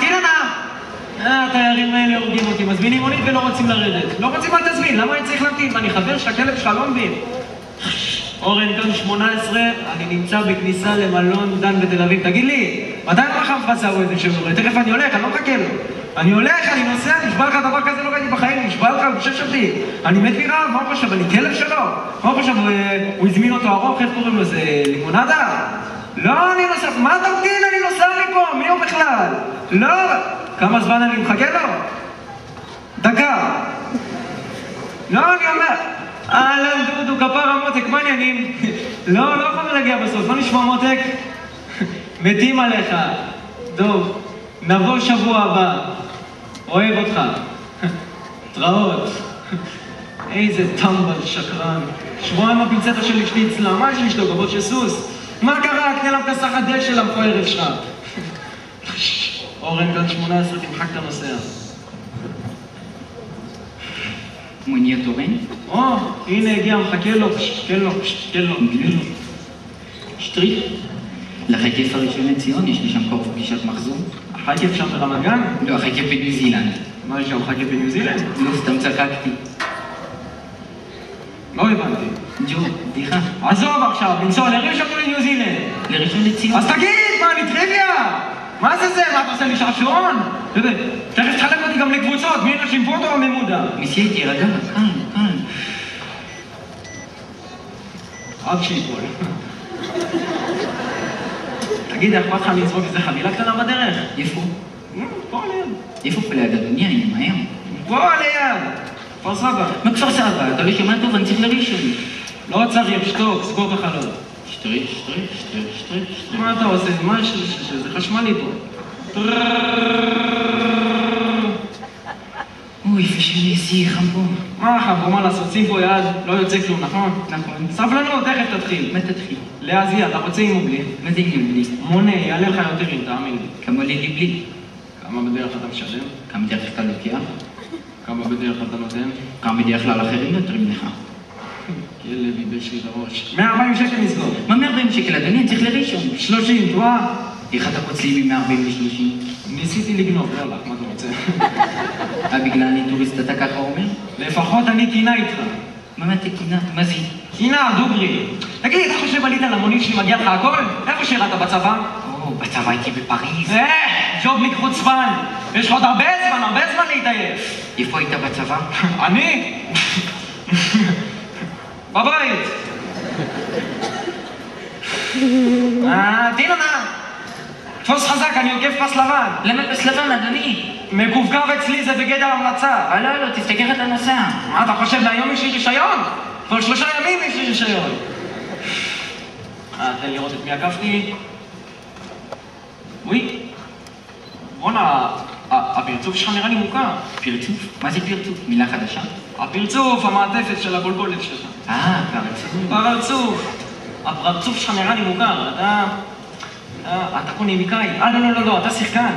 תירה התיירים האלה הורגים אותי, מזמינים מונית ולא רוצים לרדת. לא רוצים, אל תזמין, למה אני צריך להמתין? אני חבר שהכלב שלך לא מבין. אורן כאן 18, אני נמצא בכניסה למלון דן בתל אביב. תגיד לי, מתי הרחב חסאו איזה שבוע? תכף אני הולך, אני לא מחכה לו. אני הולך, אני נוסע, נשבע לך דבר כזה לא ראיתי בחיים, נשבע לך, הוא חושב אותי. אני מת מרעב, מה הוא חושב? אני כלב שלו? מה הוא חושב? הוא הזמין אותו ארוך, איך קוראים לו? זה לימונדה? לא, אני נוסע, מה תמתין? אני נוסע מפה, מי הוא בכלל? לא, כמה זמן אני מחכה לו? דקה. לא, אני אומר, אהלן דודו, כפרה מותק, מה העניינים? לא יכולנו להגיע בסוף, לא נשמע מותק? מתים עליך. טוב, נבוא שבוע הבא. אוהב אותך. תראות. איזה טמבל שקרן. שבועיים הפינצטה של אשתי אצלה, מה יש לשתו? גבות של סוס? מה קרה? קנה לה פסח הדש של המפוארת שלך. אורן כאן 18, תמחק את הנוסע. מוניית אורן? הנה הגיע, מחכה לו, כן לו. שטריך? אחרי כיף הראשון לציון, יש לי שם קורס פגישת מחזור. אחרי כיף שם ברמת גן? לא, אחרי כיף בניו זילנד. מה יש שם, אחרי כיף בניו זילנד? לא, סתם צחקתי. לא הבנתי. ג'ו, בדיחה. עזוב עכשיו, לנסוע לראשון או לניו זילנד? לראשון לציון. אז תגיד, מה, אני טריוויה? מה זה? מה אתה עושה לי שעשועון? תכף תחלק אותי גם לקבוצות, מי נשים פוטו או ממודה? מסייג, תירגע, כאן. עד שיפול. תגיד, איך אכפת לך לזרוק איזה חבילה קטנה בדרך? איפה? פה ליד. איפה פה ליד, אדוני? אני ממהר. פה ליד. כפר סבא. מה כפר סבא? אתה לא שומע טוב, אני צריך לראשון. לא צריך, שתוק, סגור את החלון. שטריך. מה אתה עושה? מה יש זה חשמלי פה? אוי, ושלי, איזה חם פה. מה חם? מה לעשות? שים פה יד, לא יוצא כלום, נכון? נכון. סבלנות, תכף תתחיל. מה תתחיל? להזיע, אתה רוצה עם או בלי? מה זה עם בלי? מונה, יעלה לך יותר אם תאמין לי. כמה עולה לי בלי? כמה בדרך אתה משלם? כמה בדרך כלל לוקח? כמה בדרך אתה נותן? כמה בדרך כלל אחרים יותר ממך? כלב ייבש לי את הראש. 140 שקל נסגור. מה 140 שקל, אדוני? אני צריך לראשון. 30, תרואה? איך אתה פוצלי מ-140 ל-30? ניסיתי לגנוב, לא הלך, מה אתה רוצה? בגלל אני טוריסט אתה ככה אומר? לפחות אני קינה איתך. מה אתה קינה? מה זה? קינה, דוגרי. תגיד, אתה חושב עלית למונית שלי מגיע לך הכל? איפה שירת בצבא? בצבא הייתי בפריז. ג'ובניק חוצפן. יש לך עוד הרבה זמן להתעייף. איפה היית בצבא? אני? בבית. תינה, תפוס חזק, אני עוקף פס לבן. למה פס לבן, אדוני? מקווקו אצלי זה בגדר המלצה. לא, תסתכל את הנוסע. מה, אתה חושב להיום יש לי רישיון? כבר 3 ימים יש לי רישיון. תן לראות את מי עקפתי. וואי, בוא'נה, הפרצוף שלך נראה לי מוכר. פרצוף? מה זה פרצוף? מילה חדשה? הפרצוף, המעטפת של הגולגולת שלך. פרצוף. הפרצוף שלך נראה לי מוכר. אתה קונמיקאי. לא, אתה שחקן.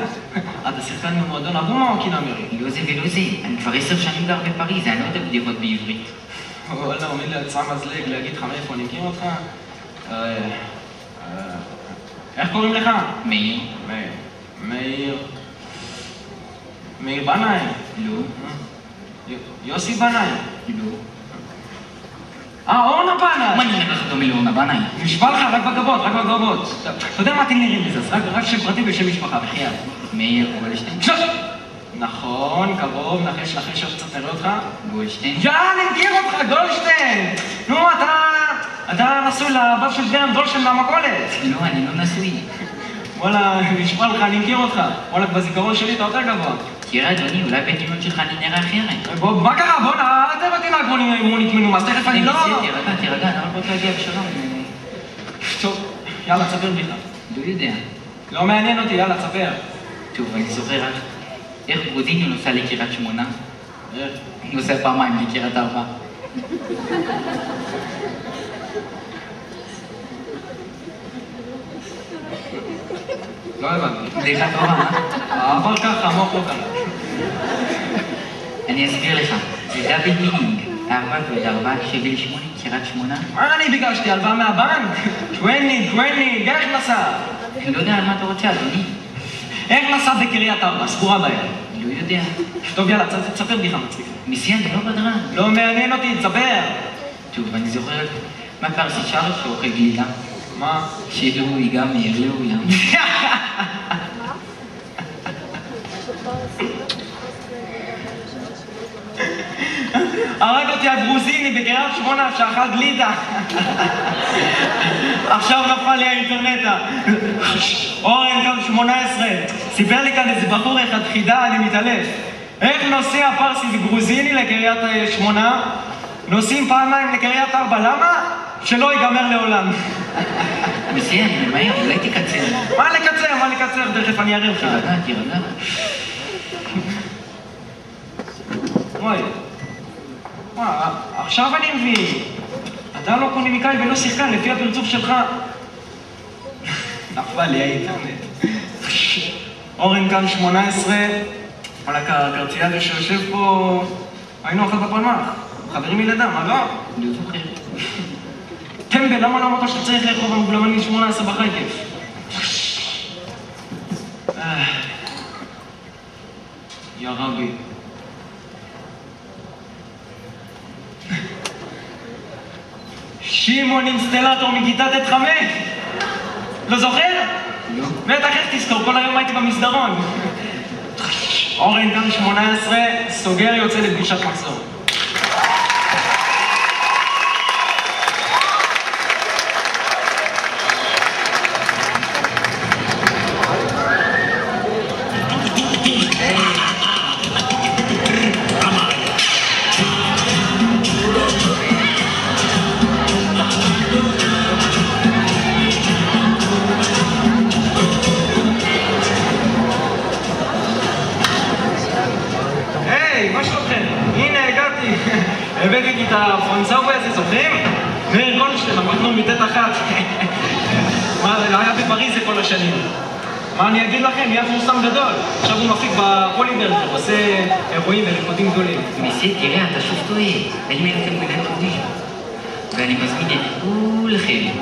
אתה שחקן ממועדון אבומה או קינמרי? לא זה ולא זה. אני כבר 10 שנים גר בפריז, אני לא יודע בדיחות בעברית. וואלה, אומר לי הצעה מזלג להגיד לך מאיפה אני מכיר אותך. איך קוראים לך? מאיר. מאיר בנאי? לא. יוסי בנאי? לא. אורנה בנאי! מה נראה לך דומה לאורנה בנאי? נשבע לך רק בגבות. אתה יודע מה אתם נראים לזה? רק שם פרטי ושם משפחה, בחייאת. מאיר גולדשטיין. נכון, קרוב, נחש קצת נראה אותך. גולדשטיין? אני מכיר אותך, גולדשטיין! נו, אתה נשוי לבב של גרם דולשטיין מהמכולת. לא, אני לא נשוי. וואלה, נשבע לך, אני מכיר אותך. וואלה, בזיכרון שלי אתה יותר גבוה. תראה, אדוני, אולי בדיון שלך אני נראה אחרת. מה קרה? בוא'נה, אל תבטי לה כמו מונית מנומס, תכף אני לא... תירגע, למה בוא תגיע בשלום? טוב, יאללה, תספר בדיחה. לא יודע. לא מעניין אותי, יאללה, תספר. טוב, אני זוכר רק איך גרודיניו נוסע לקריית שמונה. איך? הוא נוסע פעמיים לקריית 4. לא הבנתי. בדיחה טובה, אבל ככה, המוח לא קלה. אני אסביר לך, זה דאבל מינינג. 4 ועוד 4 שווה ל8, קריית שמונה. מה אני ביקשתי? הלוואה מהבנק? 20, איך נסע? אני לא יודע על מה אתה רוצה, אדוני. איך נסע בקריית 4? סגורה בהם. לא יודע. טוב, יאללה, תספר בדיחה מצחיקה. נשיא, אני לא בדרן. לא מעניין אותי, תספר. טוב, אני זוכר מה פרסי שר שאוכל גלידה. מה? שידעו ייגמר לעולם. הרג אותי הגרוזיני בקריית שמונה שאכל גלידה. עכשיו נפל לי האינטרנטה. אורן, גם 18. סיפר לי כאן איזה בחור אחד חידה, אני מתעלף. איך נוסע פרסי וגרוזיני לקריית שמונה? נוסעים פעמיים לקריית 4, למה? שלא ייגמר לעולם. נשיא, אני ממהר, אולי תקצר. מה לקצר? תכף אני אראה לך. תירגע. וואי, עכשיו אני מבין. אתה לא קונומיקאי ולא שחקן, לפי הפרצוף שלך. נפל לי האינטרנט. אורן כאן 18, על הקרצייה הזה שיושב פה, היינו אכל בפלמח. חברים מלידם, מה לא? לא זוכר. טמבל, למה לא אמרת שאתה צריך לאכול במגולמני 18 בחייקף? יא רבי. שמעון אינסטלטור מכיתה ט' 5. לא זוכר? לא. בטח, איך תזכור? כל היום הייתי במסדרון. אורן גם 18, סוגר, יוצא לפגישת מחזור. מה שלומכם? הנה, הגעתי. הבאתי לי את הפרנסאווי הזה, זוכרים? מאיר גולדשטיין, המחנון מתת אחת. מה, היה בפריז זה כל השנים. מה אני אגיד לכם? יהיה פורסם גדול. עכשיו הוא מפיק בפוליברג, עושה אירועים וריקודים גדולים. נשיא, תראה, אתה שוב טועה. אני מלכם בלעד חודי. ואני מזמין את כולכם